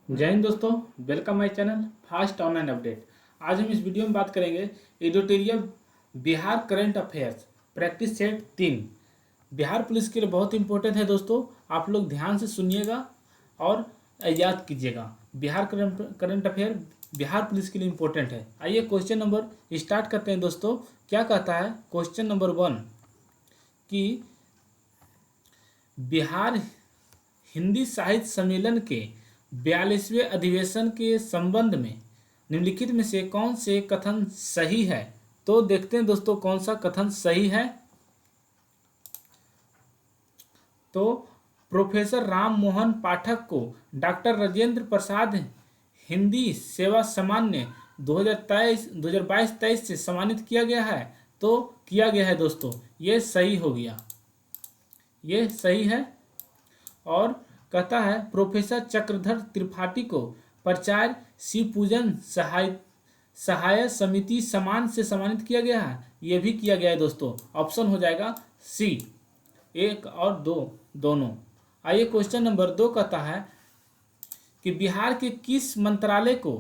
जय हिंद दोस्तों, welcome my channel fast online update. आज हम इस वीडियो में बात करेंगे editorial Bihar current affairs practice set 3। Bihar police के लिए बहुत इंपॉर्टेंट है दोस्तों, आप लोग ध्यान से सुनिएगा और याद कीजिएगा। Bihar current affair Bihar police के लिए इंपॉर्टेंट है। आइए क्वेश्चन नंबर स्टार्ट करते हैं दोस्तों। क्या कहता है क्वेश्चन नंबर 1 कि बिहार हिंदी साहित्य सम्मेलन के 42वें अधिवेशन के संबंध में निम्नलिखित में से कौन से कथन सही है। तो देखते हैं दोस्तों कौन सा कथन सही है। तो प्रोफेसर राम मोहन पाठक को डॉक्टर राजेंद्र प्रसाद हिंदी सेवा सम्मान ने 2022-23 से सम्मानित किया गया है। तो किया गया है दोस्तों, ये सही हो गया, ये सही है। और कहता है प्रोफेसर चक्रधर त्रिपाठी को प्राचार्य शिव पूजन सहाय समिति सम्मान से सम्मानित किया गया है। यह भी किया गया है दोस्तों। ऑप्शन हो जाएगा सी, 1 और 2 दोनों। आइए क्वेश्चन नंबर 2 कहता है कि बिहार के किस मंत्रालय को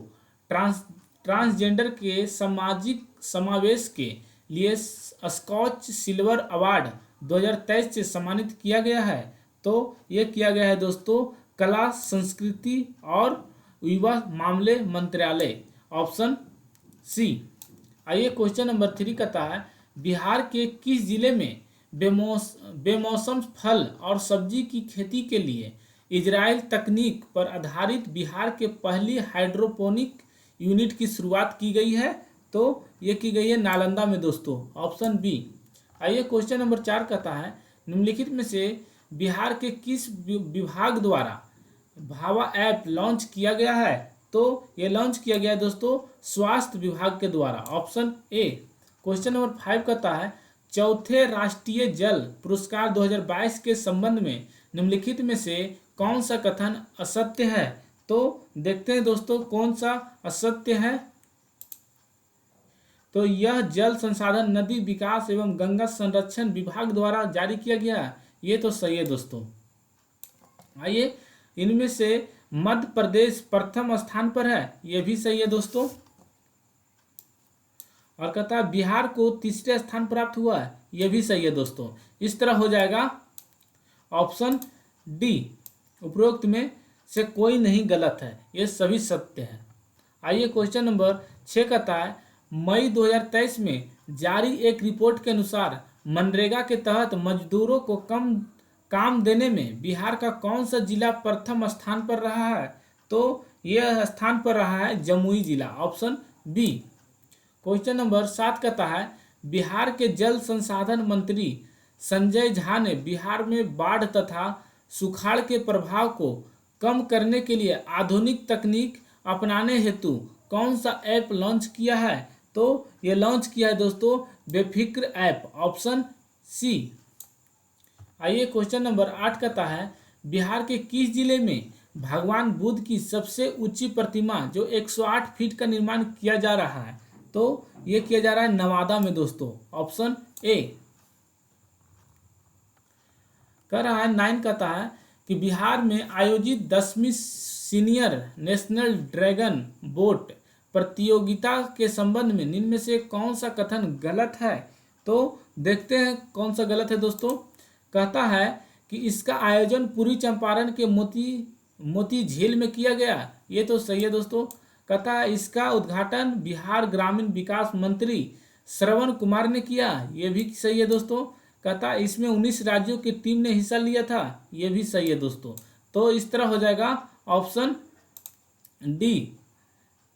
ट्रांसजेंडर के सामाजिक समावेश के लिए स्कॉच सिल्वर अवार्ड 2023 से सम्मानित किया गया है। तो ये किया गया है दोस्तों कला संस्कृति और युवा मामले मंत्रालय, ऑप्शन सी। आइए क्वेश्चन नंबर 3 कहता है बिहार के किस जिले में बेमौसम फल और सब्जी की खेती के लिए इजराइल तकनीक पर आधारित बिहार के पहली हाइड्रोपोनिक यूनिट की शुरुआत की गई है। तो ये की गई है नालंदा में दोस्तों, ऑप्शन बी। आइए क्वेश्चन नंबर 4 कहता है निम्नलिखित में से बिहार के किस विभाग द्वारा भावा ऐप लॉन्च किया गया है। तो ये लॉन्च किया गया है दोस्तों स्वास्थ्य विभाग के द्वारा, ऑप्शन ए। क्वेश्चन नंबर 5 कहता है चौथे राष्ट्रीय जल पुरस्कार 2022 के संबंध में निम्नलिखित में से कौन सा कथन असत्य है। तो देखते हैं दोस्तों कौन सा असत्य है। तो यह जल संसाधन नदी विकास एवं गंगा संरक्षण विभाग द्वारा जारी किया गया है। ये तो सही है दोस्तों। आइए इनमें से मध्य प्रदेश प्रथम स्थान पर है, ये भी सही है दोस्तों। और कहता है बिहार को तीसरे स्थान प्राप्त हुआ है, ये भी सही है दोस्तों। इस तरह हो जाएगा ऑप्शन डी, उपरोक्त में से कोई नहीं गलत है, ये सभी सत्य है। आइए क्वेश्चन नंबर 6 कहता है मई 2023 में जारी एक रिपोर्ट के अनुसार मनरेगा के तहत मजदूरों को कम काम देने में बिहार का कौन सा जिला प्रथम स्थान पर रहा है। तो यह स्थान पर रहा है जमुई जिला, ऑप्शन बी। क्वेश्चन नंबर 7 कहता है बिहार के जल संसाधन मंत्री संजय झा ने बिहार में बाढ़ तथा सुखाड़ के प्रभाव को कम करने के लिए आधुनिक तकनीक अपनाने हेतु कौन सा ऐप लॉन्च किया है। तो ये लॉन्च किया है दोस्तों बेफिक्र ऐप, ऑप्शन सी। आइए क्वेश्चन नंबर 8 कहता है बिहार के किस जिले में भगवान बुद्ध की सबसे ऊंची प्रतिमा जो 108 फीट का निर्माण किया जा रहा है। तो ये किया जा रहा है नवादा में दोस्तों, ऑप्शन ए। कह रहा है 9 कहता है कि बिहार में आयोजित 10वीं सीनियर नेशनल ड्रैगन बोट प्रतियोगिता के संबंध में निम्न में से कौन सा कथन गलत है। तो देखते हैं कौन सा गलत है दोस्तों। कहता है कि इसका आयोजन पूर्वी चंपारण के मोती झील में किया गया, ये तो सही है दोस्तों। कहता है इसका उद्घाटन बिहार ग्रामीण विकास मंत्री श्रवण कुमार ने किया, ये भी सही है दोस्तों। कहता है इसमें 19 राज्यों की टीम ने हिस्सा लिया था, ये भी सही है दोस्तों। तो इस तरह हो जाएगा ऑप्शन डी,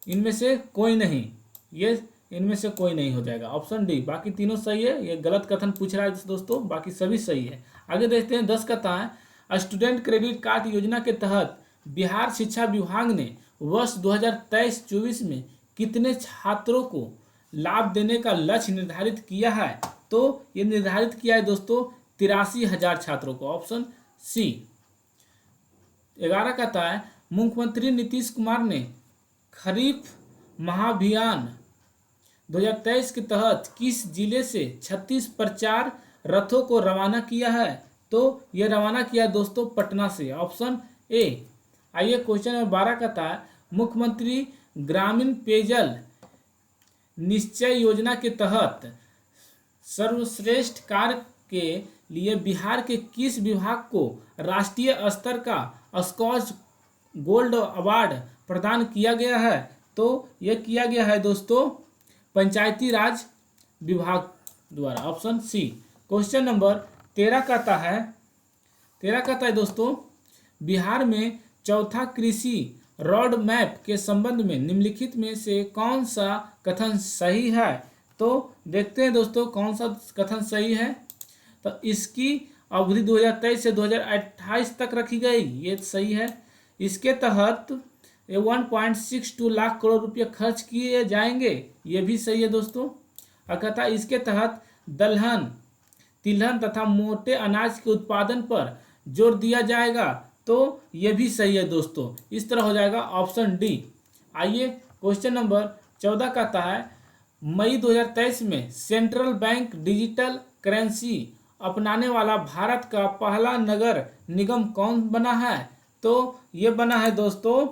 इनमें से कोई नहीं, ये इनमें से कोई नहीं हो जाएगा, ऑप्शन डी। बाकी तीनों सही है, ये गलत कथन पूछ रहा है दोस्तों, बाकी सभी सही है। आगे देखते हैं 10 कहता है स्टूडेंट क्रेडिट कार्ड योजना के तहत बिहार शिक्षा विभाग ने वर्ष 2023-24 में कितने छात्रों को लाभ देने का लक्ष्य निर्धारित किया है। तो ये निर्धारित किया है दोस्तों 83,000 छात्रों को, ऑप्शन सी। 11 कहता है मुख्यमंत्री नीतीश कुमार ने खरीफ महाभियान 2023 के तहत किस जिले से 36 प्रचार रथों को रवाना किया है। तो यह रवाना किया दोस्तों पटना से, ऑप्शन ए। आइए क्वेश्चन नंबर 12 कहता है मुख्यमंत्री ग्रामीण पेयजल निश्चय योजना के तहत सर्वश्रेष्ठ कार्य के लिए बिहार के किस विभाग को राष्ट्रीय स्तर का स्कॉच गोल्ड अवार्ड प्रदान किया गया है? तो यह किया गया है दोस्तों पंचायती राज विभाग द्वारा, ऑप्शन सी। क्वेश्चन नंबर 13 कहता है दोस्तों बिहार में चौथा कृषि रोड मैप के संबंध में निम्नलिखित में से कौन सा कथन सही है? तो देखते हैं दोस्तों कौन सा कथन सही है। तो इसकी अवधि 2023 से 2028 तक रखी गई, ये सही है। इसके तहत 1.62 लाख करोड़ रुपये खर्च किए जाएंगे, ये भी सही है दोस्तों। और कहता है इसके तहत दलहन तिलहन तथा मोटे अनाज के उत्पादन पर जोर दिया जाएगा, तो ये भी सही है दोस्तों। इस तरह हो जाएगा ऑप्शन डी। आइए क्वेश्चन नंबर 14 कहता है मई 2023 में सेंट्रल बैंक डिजिटल करेंसी अपनाने वाला भारत का पहला नगर निगम कौन बना है? तो ये बना है दोस्तों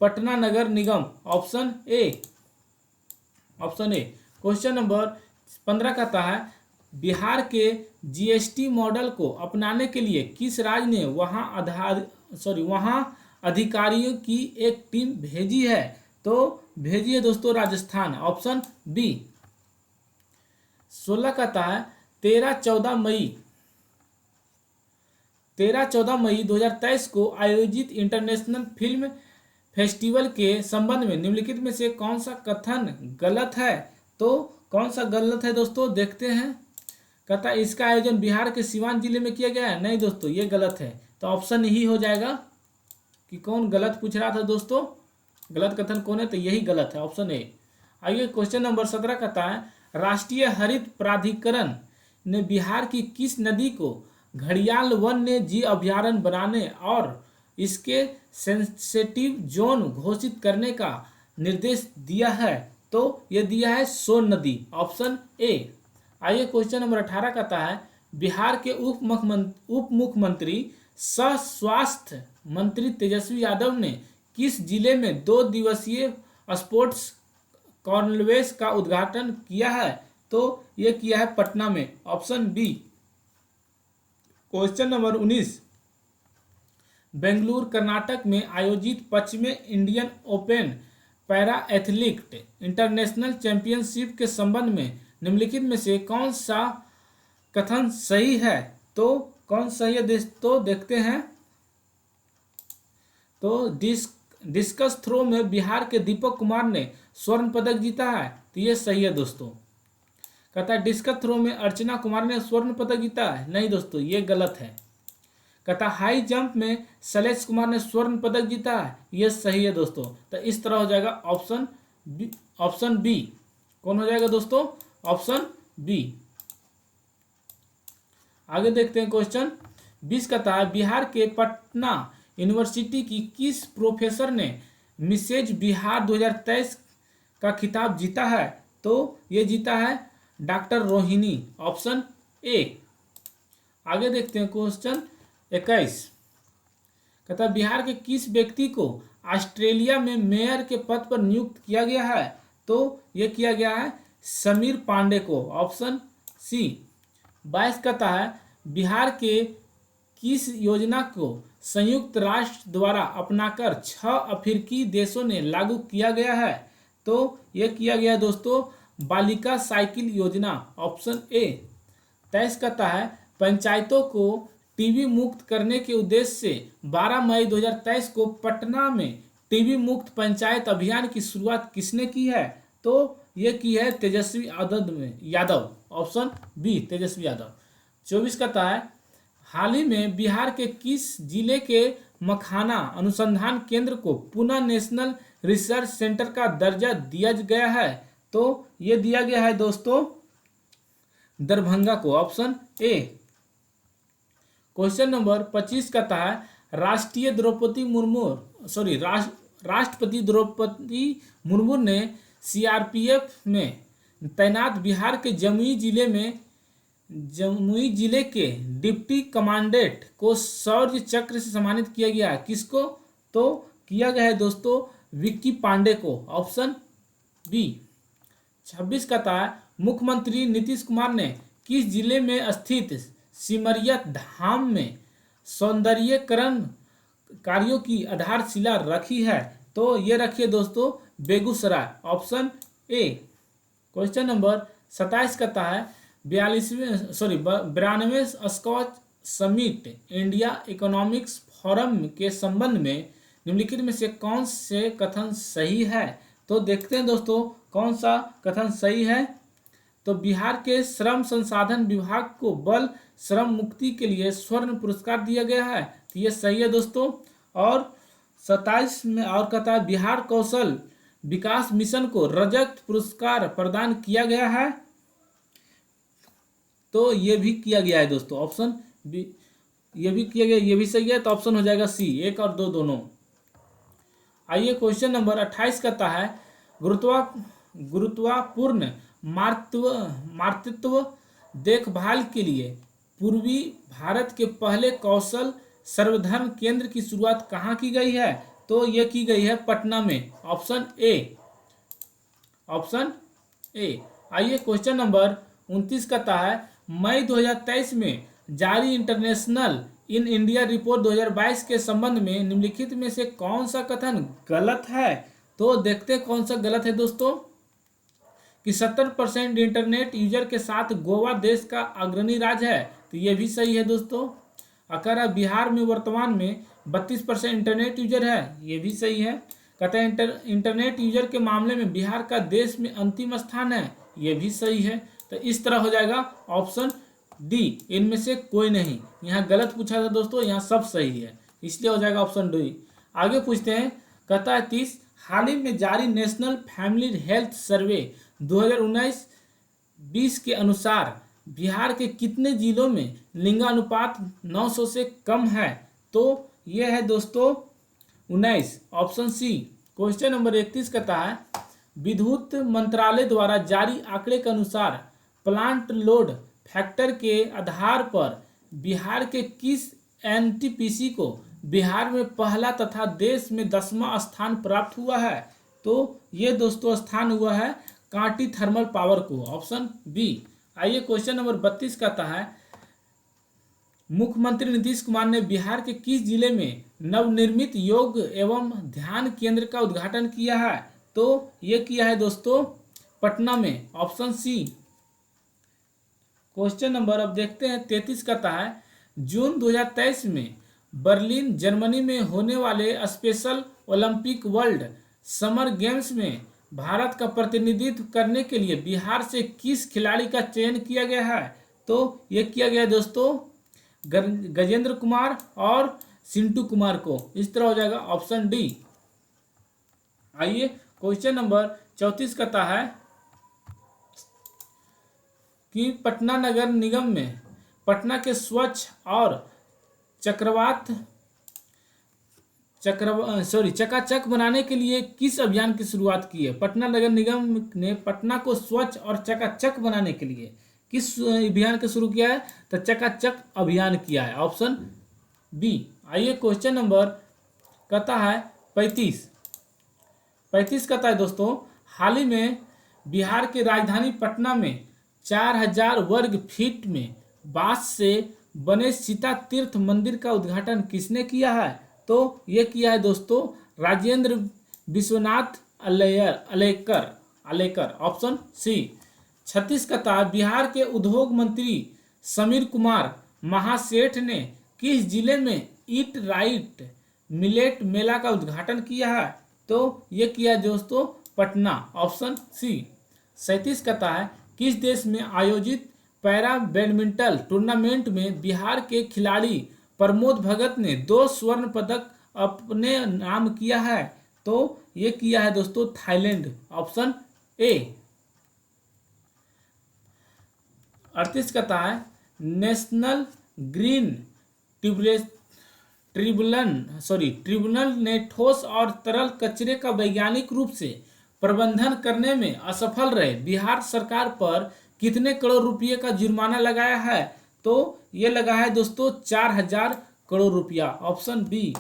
पटना नगर निगम, ऑप्शन ए। क्वेश्चन नंबर 15 कहता है बिहार के जीएसटी मॉडल को अपनाने के लिए किस राज्य ने वहाँ अधिकारियों की एक टीम भेजी है? तो भेजी है दोस्तों राजस्थान, ऑप्शन बी। 16 कहता है 13-14 मई 2023 को आयोजित इंटरनेशनल फिल्म फेस्टिवल के संबंध में निम्नलिखित में से कौन सा कथन गलत है? तो कौन सा गलत है दोस्तों, देखते हैं। कहता है इसका आयोजन बिहार के सिवान जिले में किया गया है। नहीं दोस्तों ये गलत है, तो ऑप्शन ही हो जाएगा कि कौन गलत पूछ रहा था दोस्तों, गलत कथन कौन है, तो यही गलत है, ऑप्शन ए। आइए क्वेश्चन नंबर 17 कहता है राष्ट्रीय हरित प्राधिकरण ने बिहार की किस नदी को घड़ियाल वन्य जीव अभयारण्य बनाने और इसके सेंसिटिव जोन घोषित करने का निर्देश दिया है? तो ये दिया है सोन नदी, ऑप्शन ए। आइए क्वेश्चन नंबर 18 कहता है बिहार के उप मुख्यमंत्री सह स्वास्थ्य मंत्री तेजस्वी यादव ने किस जिले में 2 दिवसीय स्पोर्ट्स कॉन्क्लेव का उद्घाटन किया है? तो ये किया है पटना में, option B. Question number 19 Bengaluru Karnataka में आयोजित 25वें Indian open para athlete international championship के संबंध में निम्नलिखित में से कौन सा कथन सही है? तो कौन सही है तो देखते हैं। तो डिस्कस थ्रो में बिहार के दीपक कुमार ने स्वर्ण पदक जीता है, तो ये सही है दोस्तों। कहता है डिस्कस थ्रो में अर्चना कुमार ने स्वर्ण पदक जीता है, नहीं दोस्तों ये गलत है। कहता हाई जंप में शैलेश कुमार ने स्वर्ण पदक जीता है, ये सही है दोस्तों। तो इस तरह हो जाएगा ऑप्शन बी। कौन हो जाएगा दोस्तों, ऑप्शन बी। आगे देखते हैं क्वेश्चन 20 कहता है बिहार के पटना यूनिवर्सिटी की किस प्रोफेसर ने मिसेज बिहार 2023 का खिताब जीता है? तो ये जीता है डॉक्टर रोहिणी, ऑप्शन ए। आगे देखते हैं क्वेश्चन 21 कहता बिहार के किस व्यक्ति को ऑस्ट्रेलिया में मेयर के पद पर नियुक्त किया गया है? तो ये किया गया है समीर पांडे को, ऑप्शन सी। 22 कहता है बिहार के किस योजना को संयुक्त राष्ट्र द्वारा अपनाकर 6 अफ्रीकी देशों ने लागू किया गया है? तो ये किया गया दोस्तों बालिका साइकिल योजना, ऑप्शन ए। 23 कहता है पंचायतों को टीबी मुक्त करने के उद्देश्य से 12 मई 2023 को पटना में टीबी मुक्त पंचायत अभियान की शुरुआत किसने की है? तो ये की है तेजस्वी यादव, ऑप्शन बी तेजस्वी यादव। 24 कहता है हाल ही में बिहार के किस जिले के मखाना अनुसंधान केंद्र को पुनः नेशनल रिसर्च सेंटर का दर्जा दिया गया है? तो ये दिया गया है दोस्तों दरभंगा को, ऑप्शन ए। क्वेश्चन नंबर 25 कहता है राष्ट्रपति द्रौपदी मुर्मू ने सीआरपीएफ में तैनात बिहार के जमुई जिले के डिप्टी कमांडेंट को शौर्य चक्र से सम्मानित किया गया है, किसको? तो किया गया है दोस्तों विक्की पांडे को, ऑप्शन बी। 26 का था मुख्यमंत्री नीतीश कुमार ने किस जिले में स्थित सिमरिया धाम में सौंदर्यीकरण कार्यों की आधारशिला रखी है? तो ये रखिए दोस्तों Begusarai, option A. Question number 27 का है 92वें SKOCH summit India economics forum के संबंध में निम्नलिखित में से कौन से कथन सही है? तो देखते हैं दोस्तों कौन सा कथन सही है। तो बिहार के श्रम संसाधन विभाग को बल श्रम मुक्ति के लिए स्वर्ण पुरस्कार दिया गया है, तो ये सही है दोस्तों। और 27 में और कहता है बिहार कौशल विकास मिशन को रजत पुरस्कार प्रदान किया गया है, तो ये भी किया गया है दोस्तों, ऑप्शन बी। ये भी किया गया, ये भी सही है, तो ऑप्शन हो जाएगा सी, 1 और 2 दोनों। आइए क्वेश्चन नंबर 28 कहता है गुरुत्वापूर्ण मातृत्व देखभाल के लिए पूर्वी भारत के पहले कौशल सर्वधर्म केंद्र की शुरुआत कहाँ की गई है? तो यह की गई है पटना में, ऑप्शन ए, ऑप्शन ए। आइए क्वेश्चन नंबर 29 कहता है मई 2023 में जारी इंटरनेशनल इन इंडिया रिपोर्ट 2022 के संबंध में निम्नलिखित में से कौन सा कथन गलत है? तो देखते हैं कौन सा गलत है दोस्तों। कि 70% इंटरनेट यूजर के साथ गोवा देश का अग्रणी राज्य है, तो ये भी सही है दोस्तों। अगर बिहार में वर्तमान में 32% इंटरनेट यूजर है, ये भी सही है। कहते हैं इंटरनेट यूजर के मामले में बिहार का देश में अंतिम स्थान है, ये भी सही है। तो इस तरह हो जाएगा ऑप्शन डी, इनमें से कोई नहीं। यहाँ गलत पूछा था दोस्तों, यहाँ सब सही है, इसलिए हो जाएगा ऑप्शन डी। आगे पूछते हैं, कहता है 30 हाल ही में जारी नेशनल फैमिली हेल्थ सर्वे 2019-20 के अनुसार बिहार के कितने जिलों में लिंगानुपात 900 से कम है? तो ये है दोस्तों 19, ऑप्शन सी। क्वेश्चन नंबर 31 कहता है विद्युत मंत्रालय द्वारा जारी आंकड़े के अनुसार प्लांट लोड फैक्टर के आधार पर बिहार के किस एनटीपीसी को बिहार में पहला तथा देश में 10वां स्थान प्राप्त हुआ है? तो ये दोस्तों स्थान हुआ है कांटी थर्मल पावर को, ऑप्शन बी। आइए क्वेश्चन नंबर 32 कहता है मुख्यमंत्री नीतीश कुमार ने बिहार के किस जिले में नवनिर्मित योग एवं ध्यान केंद्र का उद्घाटन किया है? तो ये किया है दोस्तों पटना में, ऑप्शन सी। क्वेश्चन नंबर अब देखते हैं 33 कहता है जून 2023 में बर्लिन जर्मनी में होने वाले special Olympic world summer games में भारत का प्रतिनिधित्व करने के लिए बिहार से किस खिलाड़ी का चयन किया गया है? तो ये किया गया दोस्तों गजेंद्र कुमार और सिंटू कुमार को, इस तरह हो जाएगा ऑप्शन डी। आइए क्वेश्चन नंबर 34 कहता है कि पटना नगर निगम में पटना के स्वच्छ और चकाचक बनाने के लिए किस अभियान की शुरुआत की है? पटना नगर निगम ने पटना को स्वच्छ और चकाचक बनाने के लिए किस अभियान का शुरू किया है? तो चकाचक अभियान किया है, ऑप्शन बी। आइए क्वेश्चन नंबर कहता है 35 कहता है दोस्तों हाल ही में बिहार के राजधानी पटना में 4000 वर्ग फीट में बांस से बने सीता तीर्थ मंदिर का उद्घाटन किसने किया है? तो ये किया है दोस्तों राजेंद्र विश्वनाथ अलेकर, ऑप्शन सी। 36 का था बिहार के उद्योग मंत्री समीर कुमार महासेठ ने किस जिले में ईट राइट मिलेट मेला का उद्घाटन किया है? तो ये किया है दोस्तों पटना, ऑप्शन सी। 37 कहता है किस देश में आयोजित पैरा बैडमिंटन टूर्नामेंट में बिहार के खिलाड़ी प्रमोद भगत ने 2 स्वर्ण पदक अपने नाम किया है? तो ये किया है दोस्तों थाईलैंड, ऑप्शन ए। 38 कहता है नेशनल ग्रीन ट्रिब्यूनल ने ठोस और तरल कचरे का वैज्ञानिक रूप से प्रबंधन करने में असफल रहे बिहार सरकार पर कितने करोड़ रुपये का जुर्माना लगाया है? तो ये लगा है दोस्तों 4000 करोड़ रुपया, ऑप्शन बी।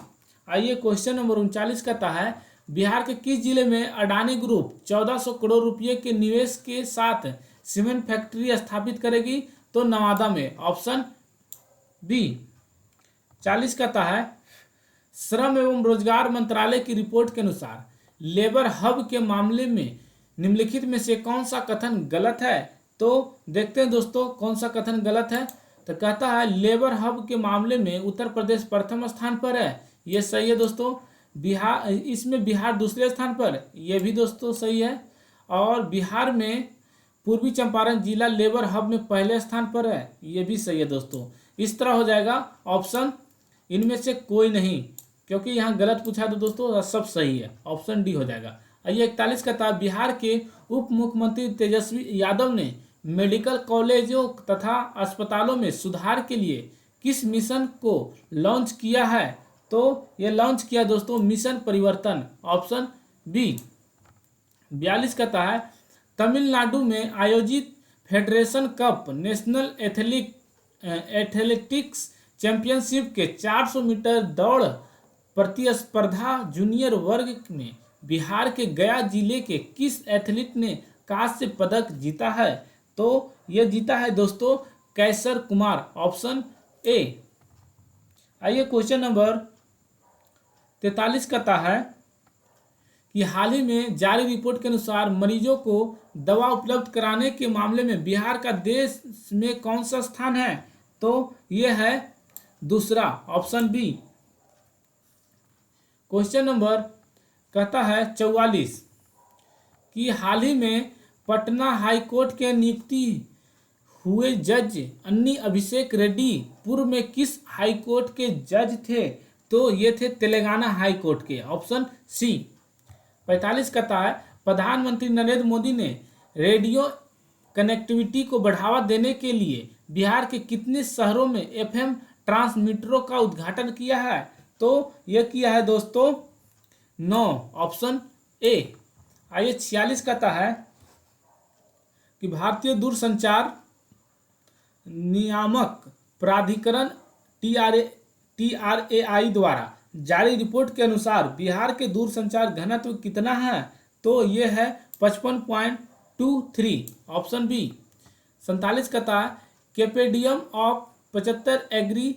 आइए क्वेश्चन नंबर 39 कहता है बिहार के किस जिले में अडानी ग्रुप 1400 करोड़ रुपए के निवेश के साथ सीमेंट फैक्ट्री स्थापित करेगी? तो नवादा में, ऑप्शन बी। 40 कहता है श्रम एवं रोजगार मंत्रालय की रिपोर्ट के अनुसार लेबर हब के मामले में निम्नलिखित में से कौन सा कथन गलत है? तो देखते हैं दोस्तों कौन सा कथन गलत है। तो कहता है लेबर हब के मामले में उत्तर प्रदेश प्रथम स्थान पर है, ये सही है दोस्तों। बिहार, इसमें बिहार दूसरे स्थान पर, यह भी दोस्तों सही है। और बिहार में पूर्वी चंपारण जिला लेबर हब में पहले स्थान पर है, ये भी सही है दोस्तों। इस तरह हो जाएगा ऑप्शन इनमें से कोई नहीं, क्योंकि यहाँ गलत पूछा है तो दोस्तों सब सही है, ऑप्शन डी हो जाएगा। आइए 41 कहता है बिहार के उप मुख्यमंत्री तेजस्वी यादव ने मेडिकल कॉलेजों तथा अस्पतालों में सुधार के लिए किस मिशन को लॉन्च किया है? तो ये लॉन्च किया दोस्तों मिशन परिवर्तन, ऑप्शन बी। 42 कहता है तमिलनाडु में आयोजित federation cup national athletics championship के 400 मीटर दौड़ प्रतिस्पर्धा जूनियर वर्ग में बिहार के गया जिले के किस एथलीट ने कांस्य पदक जीता है? तो यह जीता है दोस्तों कैसर कुमार, ऑप्शन ए। आइए क्वेश्चन नंबर 43 कहता है कि हाल ही में जारी रिपोर्ट के अनुसार मरीजों को दवा उपलब्ध कराने के मामले में बिहार का देश में कौन सा स्थान है? तो यह है दूसरा, ऑप्शन बी। क्वेश्चन नंबर कहता है 44 कि हाल ही में पटना हाई कोर्ट के नियुक्ति हुए जज अन्नी अभिषेक रेड्डी पूर्व में किस हाई कोर्ट के जज थे? तो ये थे तेलंगाना हाई कोर्ट के, ऑप्शन सी। 45 कहता है प्रधानमंत्री नरेंद्र मोदी ने रेडियो कनेक्टिविटी को बढ़ावा देने के लिए बिहार के कितने शहरों में एफएम ट्रांसमीटरों का उद्घाटन किया है? तो यह किया है दोस्तों 9, ऑप्शन ए। आइए 46 कहता है कि भारतीय दूरसंचार नियामक प्राधिकरण TRAI द्वारा जारी रिपोर्ट के अनुसार बिहार के दूरसंचार घनत्व कितना है? तो ये है 55.23, ऑप्शन बी। 47 कहता है compendium of 75 agri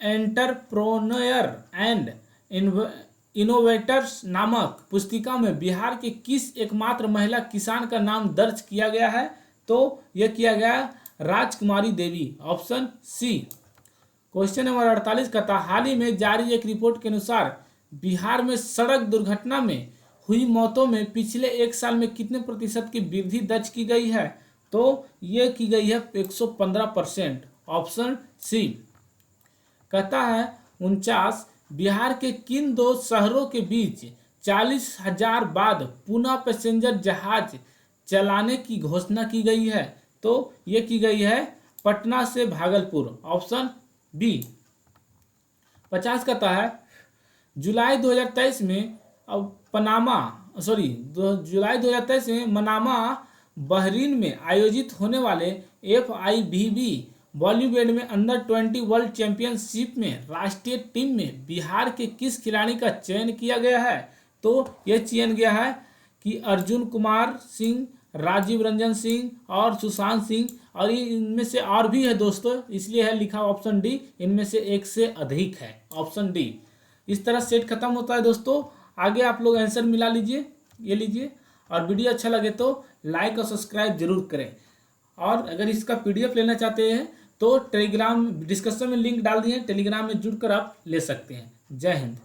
entrepreneurs and innovators नामक पुस्तिका में बिहार के किस एकमात्र महिला किसान का नाम दर्ज किया गया है? तो यह किया गया Rajkumari Devi, option C. Question number 48 कहता हाल ही में जारी एक रिपोर्ट के अनुसार बिहार में सड़क दुर्घटना में हुई मौतों में पिछले एक साल में कितने प्रतिशत की वृद्धि दर्ज की गई है? तो ये की गई है 115%, ऑप्शन सी। कहता है 49 बिहार के किन दो शहरों के बीच 40,000 बाद पुनः पैसेंजर जहाज चलाने की घोषणा की गई है? तो ये की गई है पटना से भागलपुर, ऑप्शन बी। 50 कहता है जुलाई 2023 में जुलाई 2023 में मनामा बहरीन में आयोजित होने वाले FIVB बॉलीवुड में अंडर-20 वर्ल्ड चैंपियनशिप में राष्ट्रीय टीम में बिहार के किस खिलाड़ी का चयन किया गया है? तो यह चयन गया है कि अर्जुन कुमार सिंह, राजीव रंजन सिंह और सुशांत सिंह, और इनमें से और भी है दोस्तों, इसलिए है लिखा ऑप्शन डी, इनमें से एक से अधिक है, ऑप्शन डी। इस तरह सेट खत्म होता है दोस्तों। आगे आप लोग आंसर मिला लीजिए, ये लीजिए, और वीडियो अच्छा लगे तो लाइक और सब्सक्राइब जरूर करें। और अगर इसका PDF लेना चाहते हैं तो टेलीग्राम डिस्क्रिप्शन में लिंक डाल दिए, टेलीग्राम में जुड़कर आप ले सकते हैं। जय हिंद।